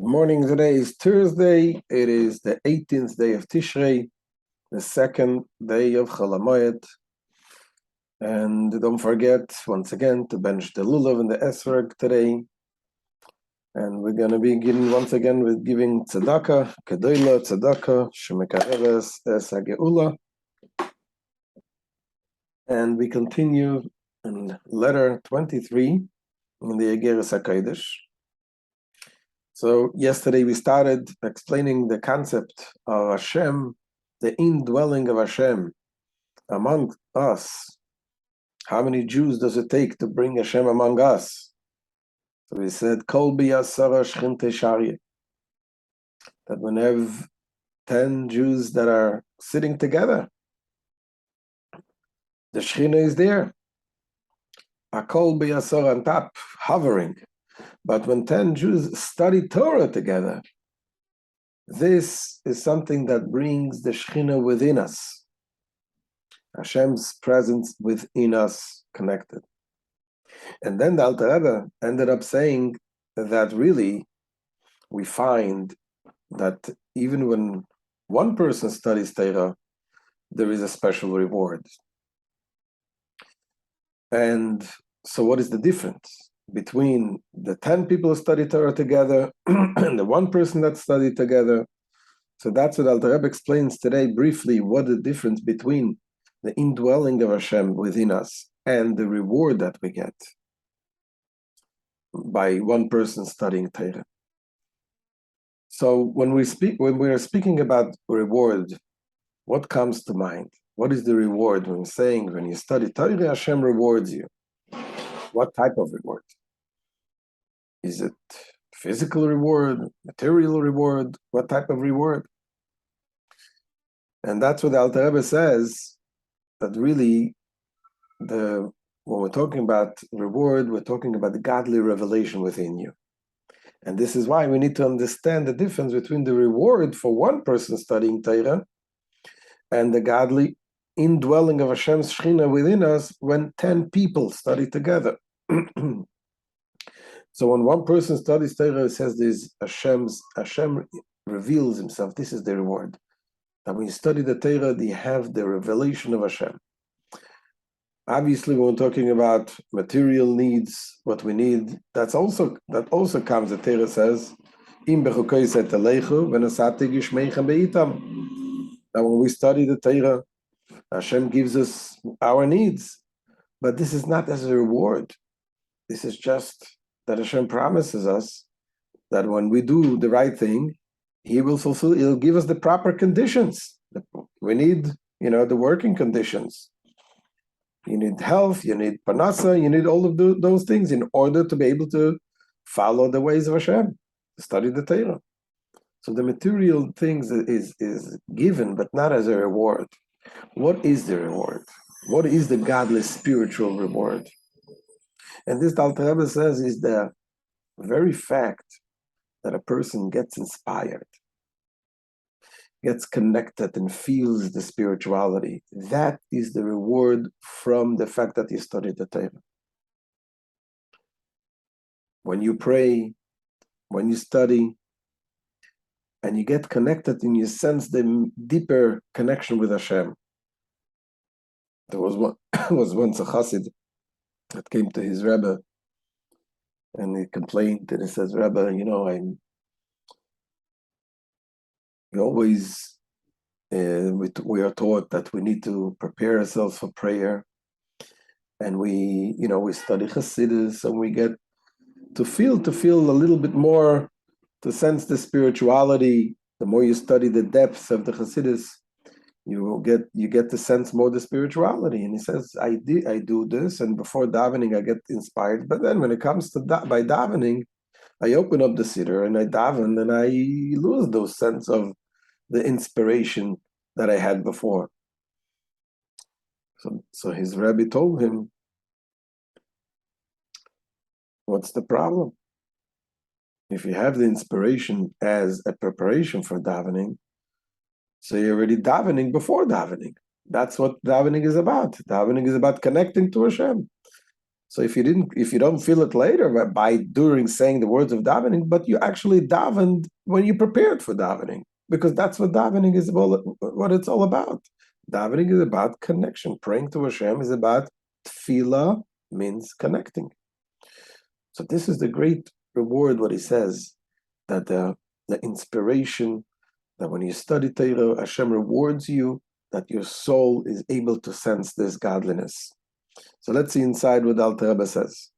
morning. Today is Thursday. It is the 18th day of Tishrei, the second day of Chol HaMoed. And don't forget, once again, to bench the lulav and the esrog today. And we're going to begin once again with giving tzedakah, kedoila tzedakah, shemekareves es hageula. And we continue in letter 23 in the Igeret Hakodesh. So yesterday we started explaining the concept of Hashem, the indwelling of Hashem among us. How many Jews does it take to bring Hashem among us? So we said, Kol biyasara shchinte sharye, that when we have 10 Jews that are sitting together, the Shechina is there. Akol biyasara on top, hovering. But when 10 Jews study Torah together, this is something that brings the Shechina within us. Hashem's presence within us connected. And then the Alter Rebbe ended up saying that really we find that even when one person studies Torah, there is a special reward. And so what is the difference between the 10 people who study Torah together and the one person that studied together? So that's what Alter Rebbe explains today briefly, what the difference between the indwelling of Hashem within us and the reward that we get by one person studying Torah. So when we are speaking about reward, what comes to mind? What is the reward when saying when you study Torah, Hashem rewards you? What type of reward? Is it physical reward, material reward? What type of reward? And that's what the Alter Rebbe says, that really, when we're talking about reward, we're talking about the godly revelation within you. And this is why we need to understand the difference between the reward for one person studying Torah and the godly indwelling of Hashem's Shechina within us when 10 people study together. So when one person studies Torah, it says this, Hashem reveals himself. This is the reward. That when you study the Torah, you have the revelation of Hashem. Obviously, when we're talking about material needs, what we need, that also comes, the Torah says, that when we study the Torah, Hashem gives us our needs. But this is not as a reward. This is just that Hashem promises us that when we do the right thing, He will fulfill, He'll give us the proper conditions. We need, the working conditions. You need health, you need panasa, you need all of those things in order to be able to follow the ways of Hashem, to study the Torah. So the material things is given, but not as a reward. What is the reward? What is the godly spiritual reward? And this, Alter Rebbe says, is the very fact that a person gets inspired, gets connected and feels the spirituality. That is the reward from the fact that you studied the Torah. When you pray, when you study, and you get connected and you sense the deeper connection with Hashem. There was once a Chassid that came to his Rebbe and he complained and he says, Rebbe, we are taught that we need to prepare ourselves for prayer, and we study Chassidus, and we get to feel a little bit more, to sense the spirituality. The more you study the depths of the Chassidus, you get to sense more the spirituality. And he says, I do this, and before davening I get inspired, but then when it comes to by davening, I open up the siddur and I daven, and I lose those sense of the inspiration that I had before. So his Rebbe told him, what's the problem? If you have the inspiration as a preparation for davening, so you're already davening before davening. That's what davening is about. Davening is about connecting to Hashem. So if you don't feel it later by during saying the words of davening, but you actually davened when you prepared for davening, because that's what davening is what it's all about. Davening is about connection. Praying to Hashem is about tefillah, means connecting. So this is the great reward, what he says, that the inspiration, that when you study Torah, Hashem rewards you, that your soul is able to sense this godliness. So let's see inside what the Alter Rebbe says.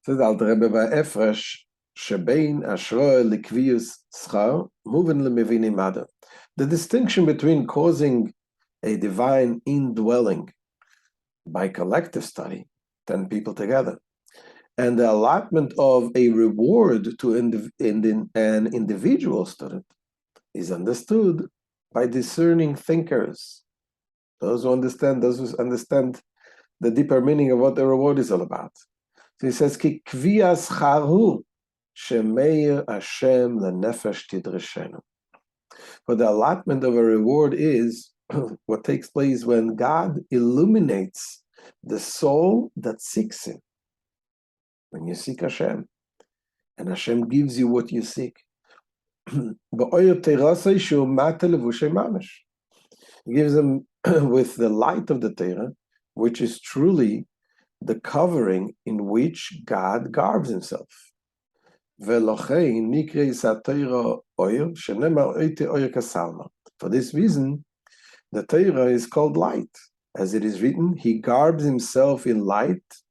Says the Alter Rebbe, "Va'efresh shebein ashroe likvius schar muven lemevinim mada." The distinction between causing a divine indwelling by collective study, 10 people together, and the allotment of a reward to an individual student is understood by discerning thinkers. Those who understand the deeper meaning of what the reward is all about. So he says, "Ki kvias charu shemeir Hashem lenefesh tidreshenu." For the allotment of a reward is what takes place when God illuminates the soul that seeks Him. When you seek Hashem, and Hashem gives you what you seek. He gives them with the light of the Torah, which is truly the covering in which God garbs Himself. For this reason, the Torah is called light. As it is written, He garbs Himself in light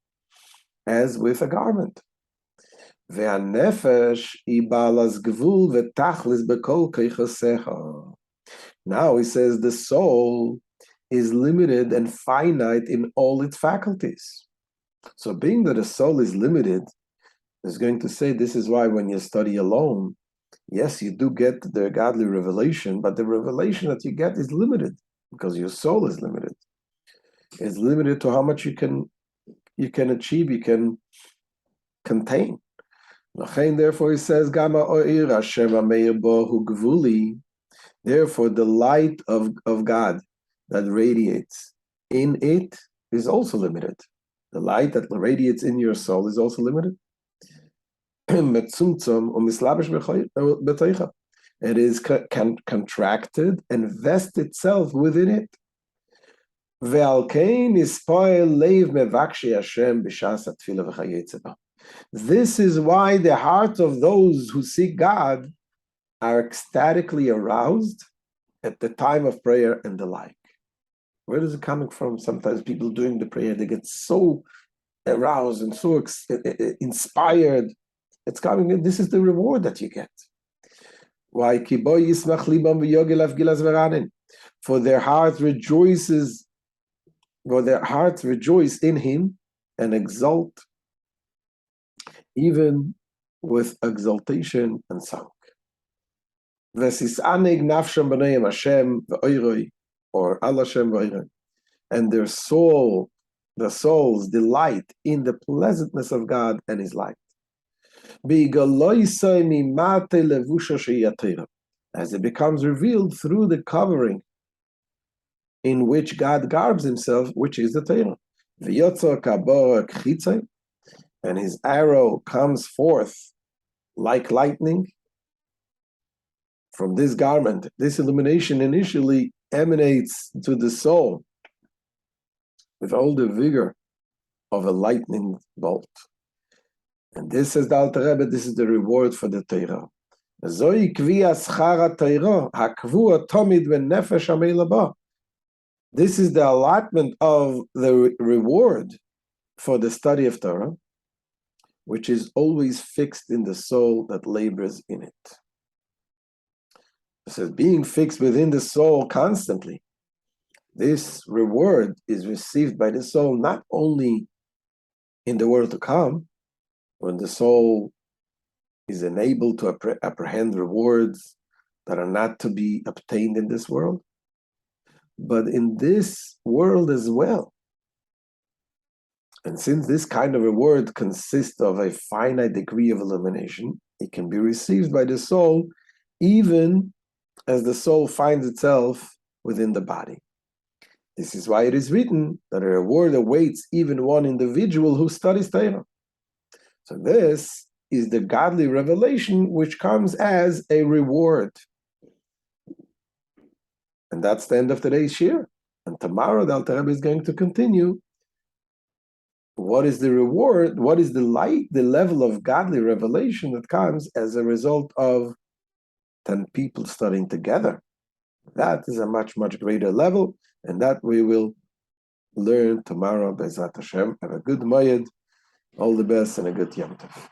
as with a garment. Now he says the soul is limited and finite in all its faculties. So being that the soul is limited, is going to say this is why when you study alone, yes, you do get the godly revelation, but the revelation that you get is limited because your soul is limited. It's limited to how much you can achieve, you can contain. Therefore, he says, therefore, the light of God that radiates in it is also limited. The light that radiates in your soul is also limited. It is contracted and vests itself within it. This is why the hearts of those who seek God are ecstatically aroused at the time of prayer and the like. Where is it coming from? Sometimes people doing the prayer, they get so aroused and so inspired. It's coming. This is the reward that you get. Why? For their hearts rejoice in Him and exult, even with exaltation and song. And their souls delight in the pleasantness of God and His light. As it becomes revealed through the covering in which God garbs Himself, which is the Torah. And His arrow comes forth like lightning from this garment. This illumination initially emanates to the soul with all the vigor of a lightning bolt. And this, says the Alter Rebbe, this is the reward for the Torah. This is the allotment of the reward for the study of Torah, which is always fixed in the soul that labors in it. It says, being fixed within the soul constantly, this reward is received by the soul not only in the world to come, when the soul is enabled to apprehend rewards that are not to be obtained in this world, but in this world as well. And since this kind of reward consists of a finite degree of illumination, it can be received by the soul even as the soul finds itself within the body. This is why it is written that a reward awaits even one individual who studies Torah. So this is the godly revelation which comes as a reward. And that's the end of today's shir. And tomorrow the Alter Rebbe is going to continue. What is the reward? What is the level of godly revelation that comes as a result of 10 people studying together? That is a much, much greater level, and that we will learn tomorrow. Be'ezrat Hashem. Have a good Moed, all the best, and a good Yom Tov.